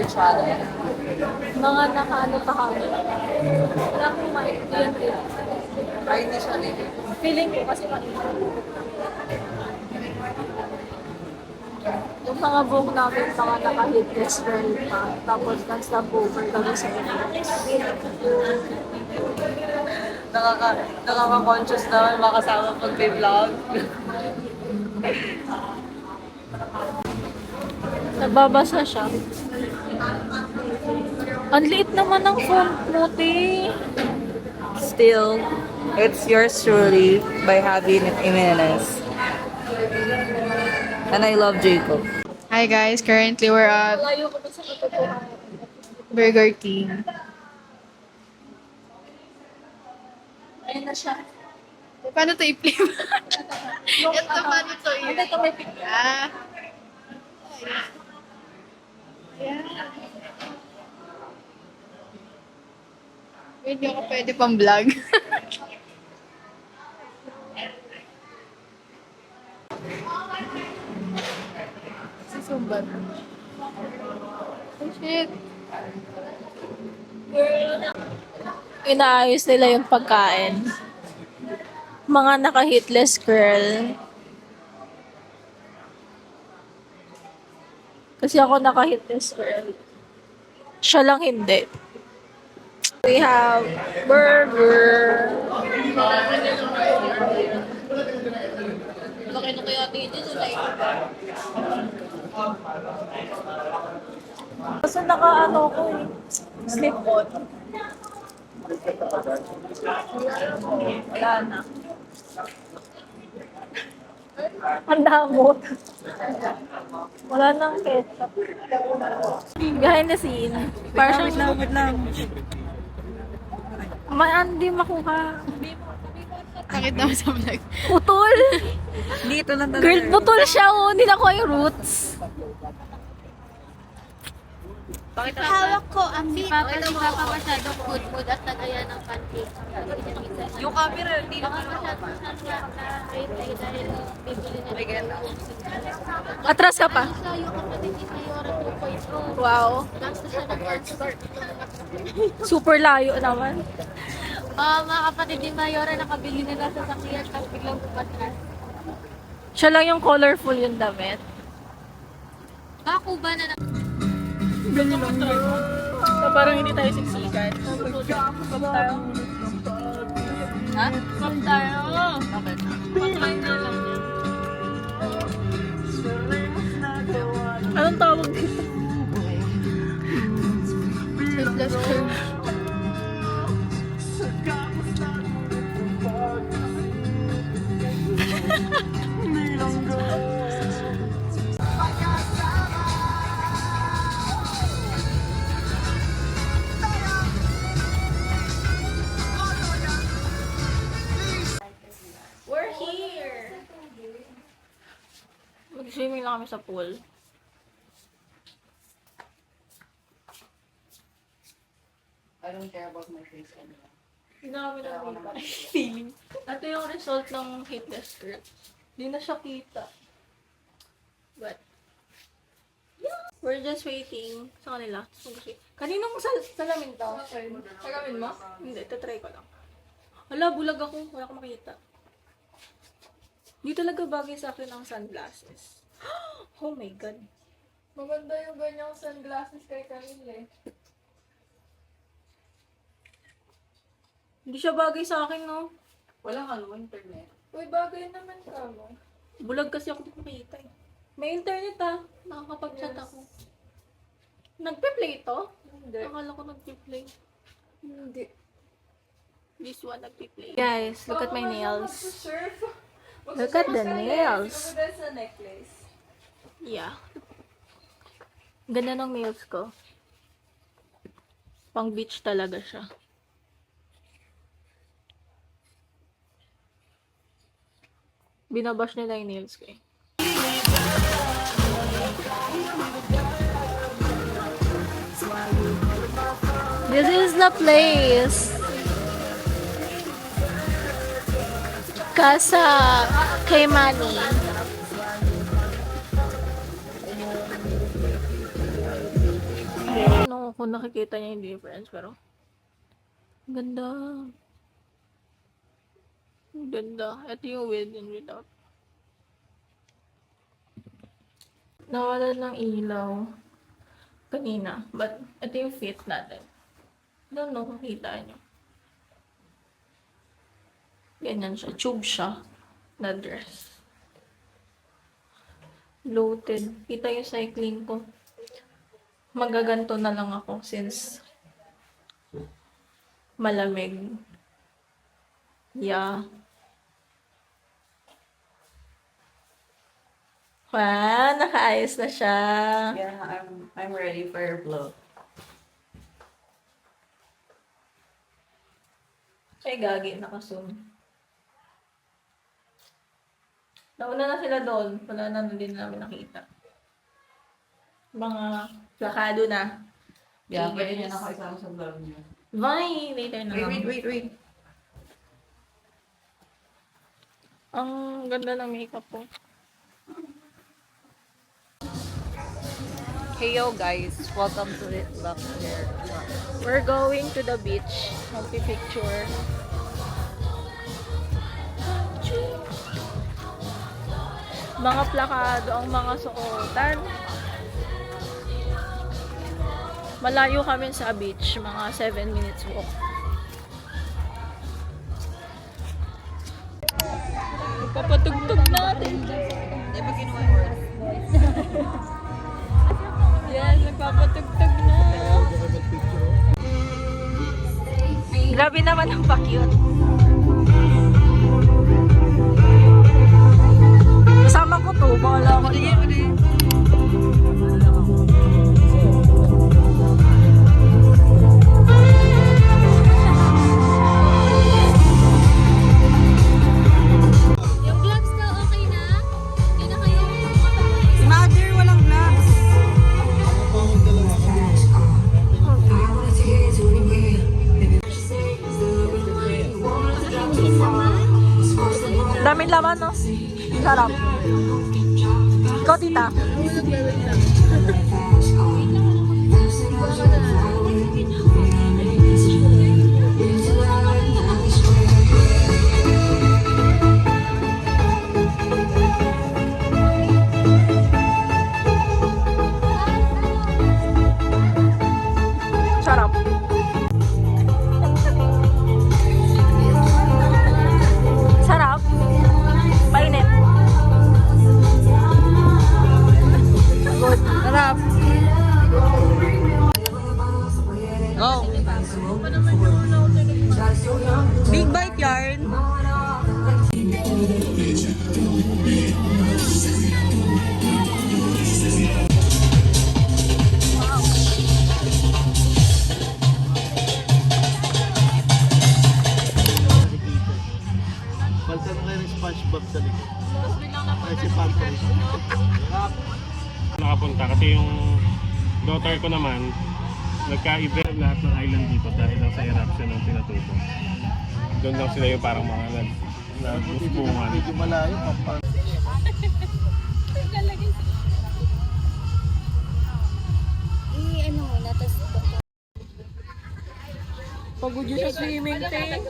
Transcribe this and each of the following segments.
our channel. Mga nakaano pa kami. Wala akong maintindihan din. Ay, hindi siya rin. Feeling ko kasi maintindihan. Yung mga book namin, mga naka-hit list girl pa. Tapos nag-stop over kami sa Nakaka-conscious naman makasama pag may vlog. Nababasa siya. Ang liit naman ng font mo, te. Still, it's yours truly by Javi Jimenez. And I love Jacob. Hi guys, currently we're at Malayo ko pa sa katotohanan. Burger King. Ayun na siya. Paano to i-play? Yung Ito, paano to Ano ito may picture? Ah. Yeah. Wait, hindi ako pwede pang vlog. Si Sumbat. Oh shit. Inaayos nila yung pagkain. Mga naka-hitless girl. Kasi ako naka-hitless girl. Siya lang hindi. We have burger. Laki na kaya dito sa Kasi naka-ano ko eh. Slip-on. Wala na. Ang damot. Wala nang ketchup. Behind the scene. Parang siyang... Wait lang. Hindi makuha. Nakita naman sa vlog. Putol! Dito lang talaga. Girl, putol siya oh. Hindi na ko yung roots. Hawak ko ang si Papa masyadong food at tagayan ng pancake. Yung camera, hindi Baka naman. masyadong rate ay dahil bibili na rin. Atras ka pa. Isa yung kapatid ni Mayora 2.0. Wow. Last na siya nag-transfer. Super layo naman. Mga kapatid ni Mayora nakabili nila sa sakyan tapos biglang pupatras. Siya lang yung colorful yung damit. Bako ba na Ganyan lang. So, parang hindi tayo siksikan. Stop tayo. Ha? Stop tayo. Bakit? Patry na lang yan. Anong tawag dito? Hitless girl. We're here! Mag-swimming lang kami sa pool. I don't care about my face anymore. Hindi na kami nakita. Feeling. Ito yung result ng hitless girl. Hindi na siya kita. But, yeah. We're just waiting sa kanila. Kaninong salamin to? Salamin mo? Hindi, tatry ko lang. Hala, bulag ako. Wala akong makita. Hindi talaga bagay sa akin ang sunglasses. Oh my God. Maganda yung ganyang sunglasses kay Camille eh. Hindi siya bagay sa akin, no? Wala kang internet. Uy, bagay naman ka mo. Bulag kasi ako dito makita eh. May internet ah. Nakakapag-chat ako. Nagpe-play to? Hindi. Akala ko nagpe-play. Hindi. This one nagpe-play. Guys, look at my nails. Look at the nails. Yeah. Ganda ng nails ko. Pang beach talaga siya. Binabash nila yung nails ko eh. This is the place. Casa Keimani. Tanong kung nakikita niya yung difference, pero ang ganda. Ang ganda. Ito yung with and without. Nawalan ng ilaw kanina, but ito yung fit natin. Don't know kung kita nyo. Ganyan siya. Tube siya na dress. Bloated. Kita yung cycling ko. Magaganto na lang ako since malamig. Yeah. Wow, nakaayos na siya. Yeah, I'm ready for your vlog. Ay, gagi, naka-zoom. Nauna na sila doon. Wala na din namin nakita. Mga plakado na. Yeah, Okay, pwede niya guys. na ako isama sa vlog niya. Bye! Later na lang. Wait. Ang ganda ng makeup ko. Hey yo guys, welcome to the vlog here. We're going to the beach. Magpipicture. Mga plakado ang mga suotan. Malayo kami sa beach. Mga 7 minutes walk. Papatugtog natin. Di ba kinuha yung word? Yan, nagpapatugtog na. Grabe naman ang pa-cute. Kasama ko to, bahala ko. Yung gloves daw okay na? Hindi na kayo makapag-ayos. Si Mother, walang gloves. Daming laman, no? Sarap. Ikaw, tita. Sarap. Sarap. Mainit. Good. Sarap. Go! Big bite yarn. Balsa na kayo ng SpongeBob sa likod. Ay, si Patrick. Nakapunta kasi yung daughter ko naman nagka-event lahat ng island dito dahil lang sa eruption ng Pinatubo. Doon lang sila yung parang mga naguspungan. Medyo malayo, kapag Ano muna, tapos Pagod yun sa swimming tank.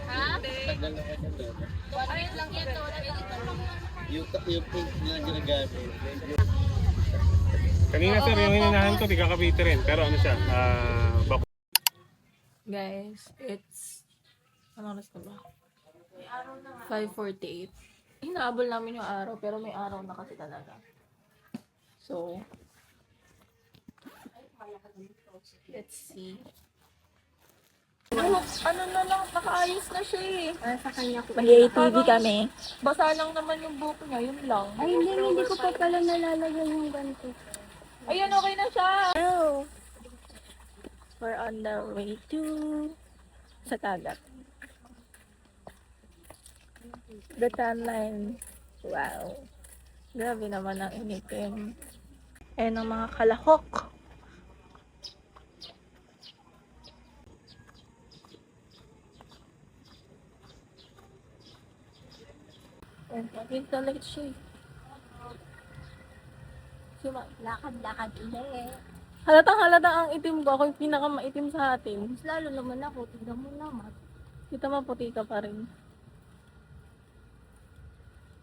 ha? Wait lang yan, yung pink na ginagamit. Kanina sir, yung hininahan ko, di kakabiti rin. Pero ano siya, bako. Guys, it's... Ano oras na ba? 5:48. Hinaabol namin yung araw, pero may araw na kasi talaga. So, let's see. Ano na lang, nakaayos na siya eh. Sa kanya ko. Mag-ATV kami. Basa lang naman yung buhok niya, yun lang. Ay, hindi ko pa pala nalalagyan yung ganito. Ayun, okay na siya. Oh. We're on the way to sa dagat. The timeline. Wow. Grabe naman ang initim. Ayan ang mga kalahok. Ayan, maging talit siya eh. Sima, Lakad-lakad ulit. Halatang-halata ang itim ko. Ako yung pinakamaitim sa atin. Mas lalo naman ako. Tignan mo naman. Kita maputi ka pa rin.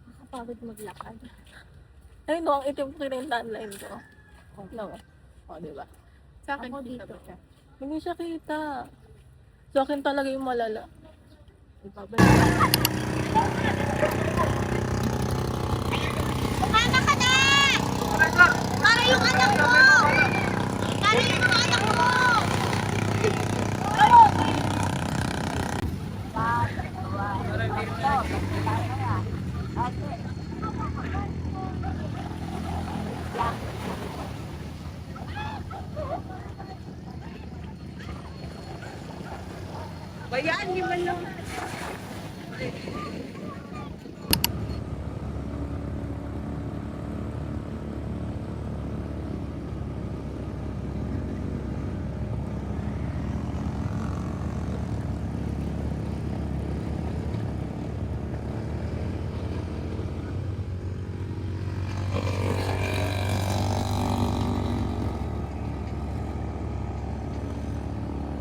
Nakapagod maglakad. Ay, no, ang itim ko kinentaan line ko. No. O, diba? Sa akin, Ako kita dito. ba siya? Hindi siya kita. Sa akin talaga yung malala. Sumama ka na! Para yung anak mo! Para yung mga anak mo! Bayan, di man lang.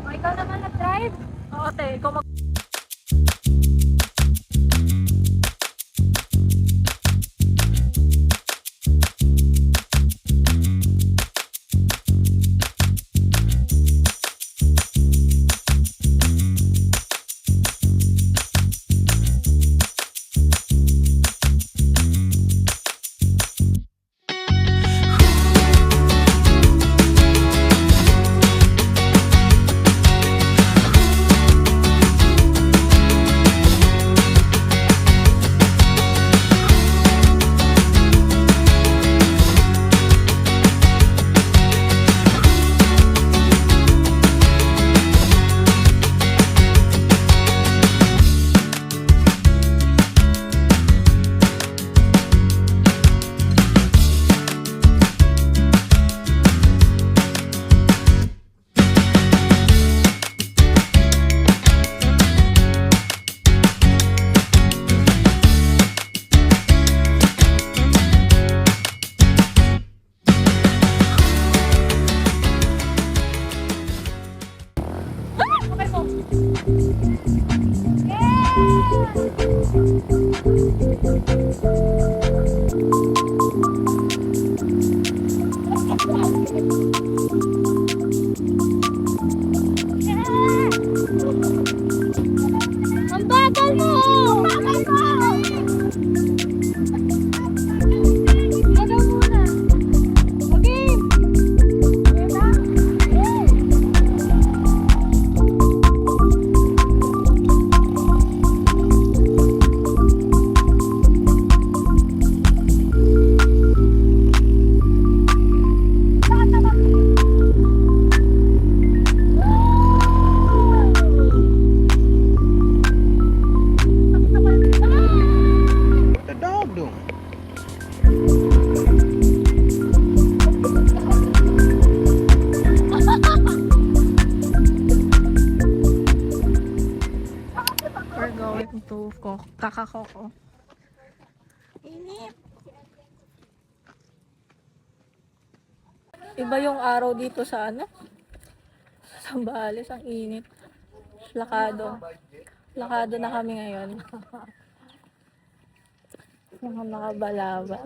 O, ikaw naman nag-drive? Oo, te. Ikaw mag... Ang bagal mo! Bagal mo! Bagal muna. Okay. Diba? The dog doing? We're going to Kakakoko. Init. Iba yung araw dito sa ano? Sa Zambales, ang init. Lakado. Lakado na kami ngayon. Mga nakabalaba.